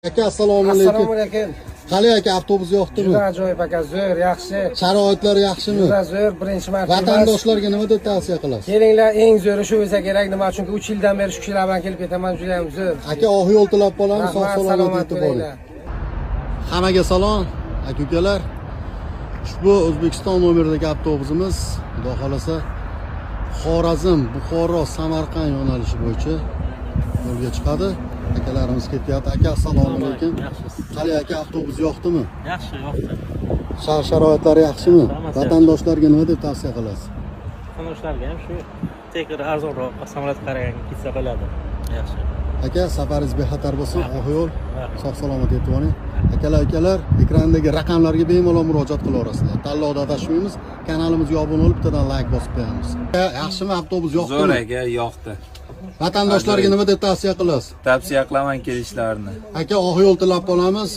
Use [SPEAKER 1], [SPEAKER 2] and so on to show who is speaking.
[SPEAKER 1] Aka assalomu
[SPEAKER 2] Assalomu
[SPEAKER 1] alaykum.
[SPEAKER 2] alaykum.
[SPEAKER 1] Qalay aka, avtobus yo'qdimi?
[SPEAKER 2] Juda ajoyib aka, zo'r, yaxshi.
[SPEAKER 1] Sharoitlar yaxshimi?
[SPEAKER 2] Juda zo'r, birinchi marta.
[SPEAKER 1] Vatandoshlarga nima deb tavsiya qilasiz?
[SPEAKER 2] Kelinglar, eng zo'ri shu bo'lsa kerak. Nima uchun? 3 yildan beri shu kishilar bilan kelib ketaman, juda ham zo'r.
[SPEAKER 1] Aka, oq yo'l tilab qolamiz, sog'
[SPEAKER 2] Rahmat,
[SPEAKER 1] salomat
[SPEAKER 2] salomat
[SPEAKER 1] yetib boring.
[SPEAKER 2] bo'linglar.
[SPEAKER 1] Hammaga salom, aka-ukalar. Ushbu O'zbekiston nomeridagi avtobusimiz, xudo xolasa, Xorazm, Buxoro, Samarqand yo'nalishi bo'yicha yo'lga chiqadi. Akalarimiz ketyapti. Aka, assalomu alaykum. Qalay aka, avtobus yo'qdimi?
[SPEAKER 3] Yaxshi, yo'qdi.
[SPEAKER 1] Sharoitlari yaxshimi?
[SPEAKER 3] Hammasi
[SPEAKER 1] Vatandoshlarga nima deb tavsiya qilasiz?
[SPEAKER 3] Vatandoshlarga ham shu tekir arzonroq samolyot qaragan ketsa bo'ladi. Yaxshi.
[SPEAKER 1] Aka, safaringiz bexatar bo'lsin, oq yo'l, sog' salomat yetib boring. Akalar, ekrandagi raqamlarga bemalol murojaat qilaverasizlar. Tanlovda adashmaymiz. Kanalimizga obuna bo'lib, bittadan like bosib qo'yamiz. Yaxshimi, avtobus yo'qdimi?
[SPEAKER 4] Zo'r aka, yoqdi.
[SPEAKER 1] Vatandoshlarga nima deb tavsiya qilasiz?
[SPEAKER 4] Tavsiya qilaman kelishlarini.
[SPEAKER 1] Aka, oq yo'l tilab qolamiz.